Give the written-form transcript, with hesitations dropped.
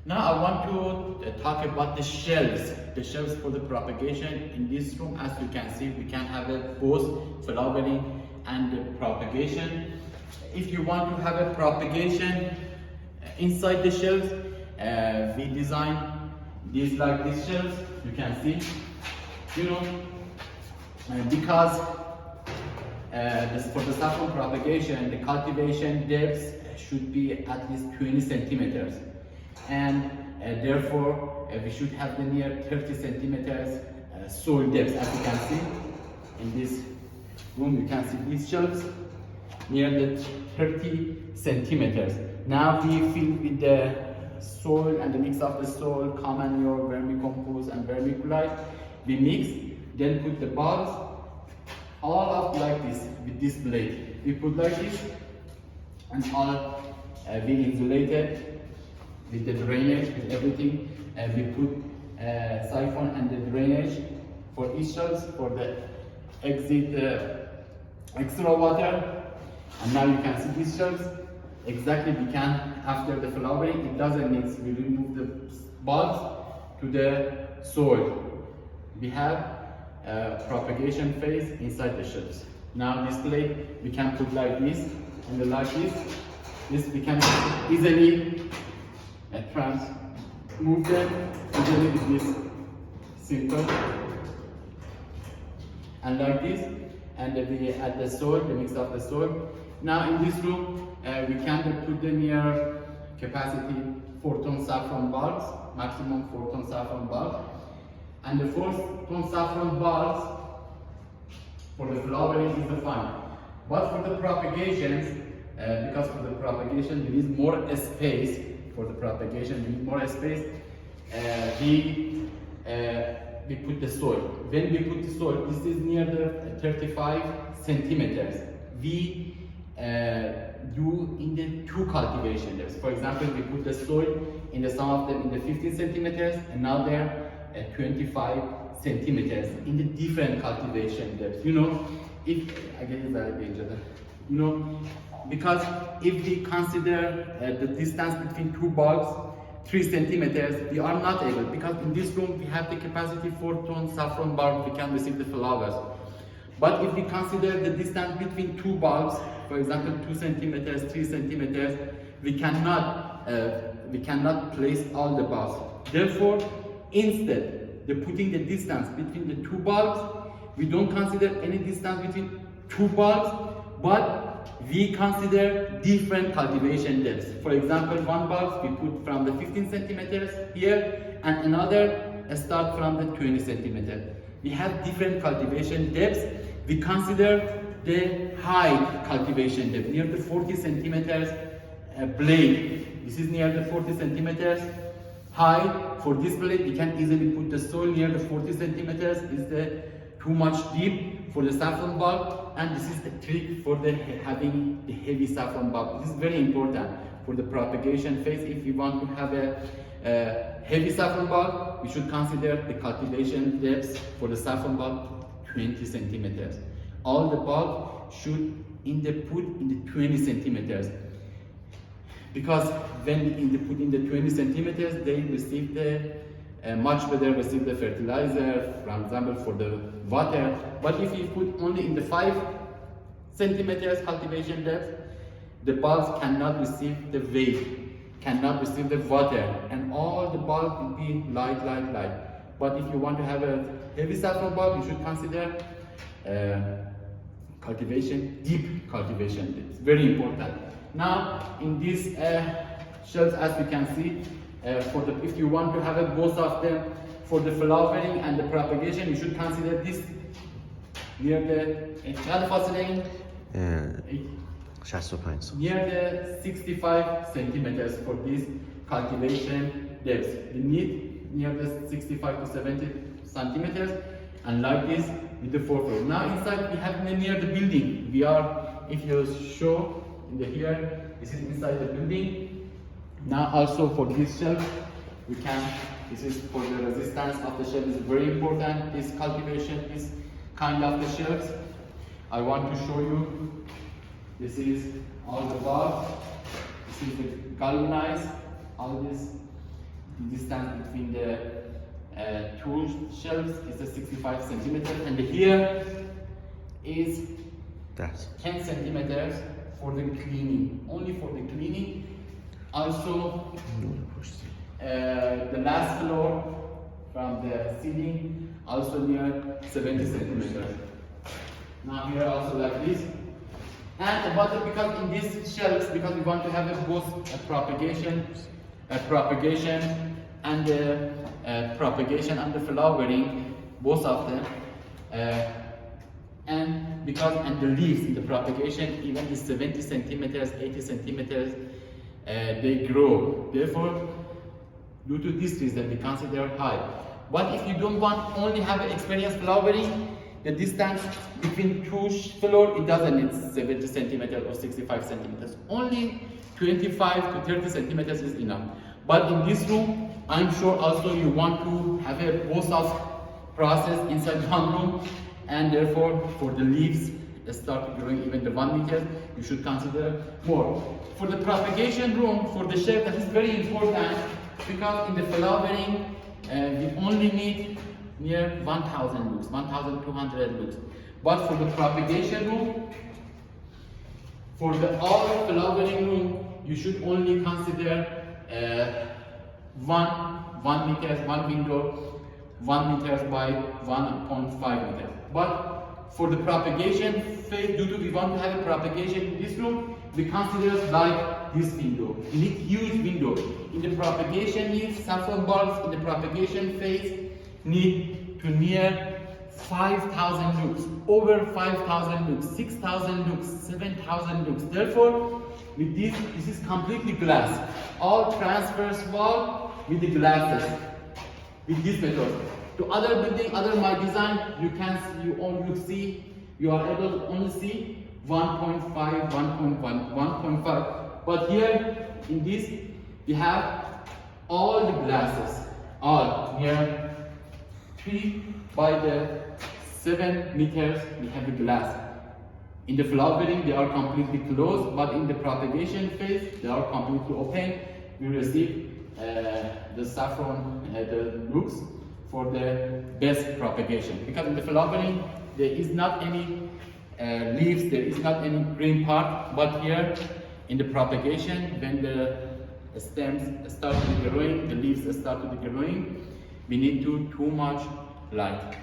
Now I want to talk about the shelves. The shelves for the propagation. In this room, as you can see, we can have both flowering and propagation. If you want to have a propagation inside the shelves, we design these like these shelves. You can see, because for the saffron propagation, the cultivation depth should be at least 20 centimeters. And therefore we should have the near 30 centimeters soil depth. As you can see in this room, you can see these shelves near the 30 centimeters. Now we fill with the soil and the mix of the soil, common manure, vermicompost and vermiculite. We mix, then put the bulbs all up like this with this blade. We put like this and all we insulated with the drainage, with everything, and we put siphon and the drainage for each shelves for the extra water. And now you can see these shelves. Exactly, we can, after the flowering, it doesn't need, we remove the bulbs to the soil. We have propagation phase inside the shelves. Now this blade we can put like this and like this. This we can easily move them easily with this simple and like this, and we add the soil, the mix of the soil. Now in this room we can put the near capacity 4-ton saffron bulbs, maximum 4-ton saffron bulbs, and the 4-ton saffron bulbs for the flowering is the fine. But for the propagations, because for the propagation we need more space. For the propagation, we need more space. We put the soil. When we put the soil, this is near the 35 centimeters. We do in the two cultivation depths. For example, we put the soil in some of them in the 15 centimeters, and now they're at 25 centimeters in the different cultivation depths. Because if we consider the distance between two bulbs, 3 centimeters, we are not able, because in this room we have the capacity 4-ton saffron bulb, we can receive the flowers. But if we consider the distance between two bulbs, for example 2 centimeters, 3 centimeters, we cannot place all the bulbs. Therefore, instead of putting the distance between the two bulbs, we don't consider any distance between two bulbs, but we consider different cultivation depths. For example, one bulb we put from the 15 centimeters here, and another start from the 20 centimeters. We have different cultivation depths. We consider the high cultivation depth, near the 40 centimeters blade. This is near the 40 centimeters high. For this blade, we can easily put the soil near the 40 centimeters. Is the too much deep for the saffron bulb, and this is the trick for having the heavy saffron bulb. This is very important for the propagation phase. If we want to have a heavy saffron bulb, we should consider the cultivation depths for the saffron bulb 20 centimeters. All the bulbs should put in the 20 centimeters. Because when put in the 20 centimeters, they receive the much better receive the fertilizer, for example, for the water. But if you put only in the 5 centimeters cultivation depth, the bulbs cannot receive the weight, cannot receive the water, and all the bulbs will be light. But if you want to have a heavy saffron bulb, you should consider deep cultivation. It's very important. Now, in these shelves, as you can see, if you want to have both of them for the flowering and the propagation, you should consider this near the 65 near the 65 centimeters for this cultivation depth. We need near the 65 to 70 centimeters, and like this with the 4 floor. Now inside we have near the building. If you show here, this is inside the building. Now also for this shelf, this is for the resistance of the shelf is very important. This cultivation is kind of the shelves. I want to show you, this is all the bulbs, this is the galvanized, all this The distance between the two shelves is a 65 centimeters, and here is 10 centimeters for the cleaning, only for the cleaning. Also, the last floor from the ceiling, also near 70 centimeters. Now here also like this. And the bottom, because in these shelves, because we want to have both a propagation and the flowering, both of them. And the leaves in the propagation, even is 70 centimeters, 80 centimeters, they grow. Therefore, due to this reason, we consider high. But if you don't want only have an experienced flowering, the distance between two floors, it doesn't need 70 centimeters or 65 centimeters. Only 25 to 30 centimeters is enough. But in this room, I'm sure also you want to have a both of process inside one room, and therefore for the leaves start growing even the 1 meter, you should consider more. For the propagation room, for the shape, that is very important, because in the flowering we only need near 1,000 lux, 1,200 lux. But for the propagation room, for the all flowering room, you should only consider 1 meters, 1 window, 1 meters by 1.5 meters. But for the propagation phase, due to we want to have a propagation in this room, we consider like this window. We need huge window. In the propagation needs, saffron bulbs in the propagation phase need to near 5,000 lux, over 5,000 lux, 6,000 lux, 7,000 lux. Therefore, with this is completely glass. All transverse wall with the glasses. With this method. To other building, other my design, you are able to only see 1.5, 1.1, 1.5. But here in this, we have all the glasses, all near 3 by the 7 meters. We have the glass. In the flowering, they are completely closed, but in the propagation phase, they are completely open. We receive the saffron, the lux for the best propagation. Because in the flowering, there is not any leaves, there is not any green part, but here in the propagation, when the stems start to growing, the leaves start to growing, we need too much light.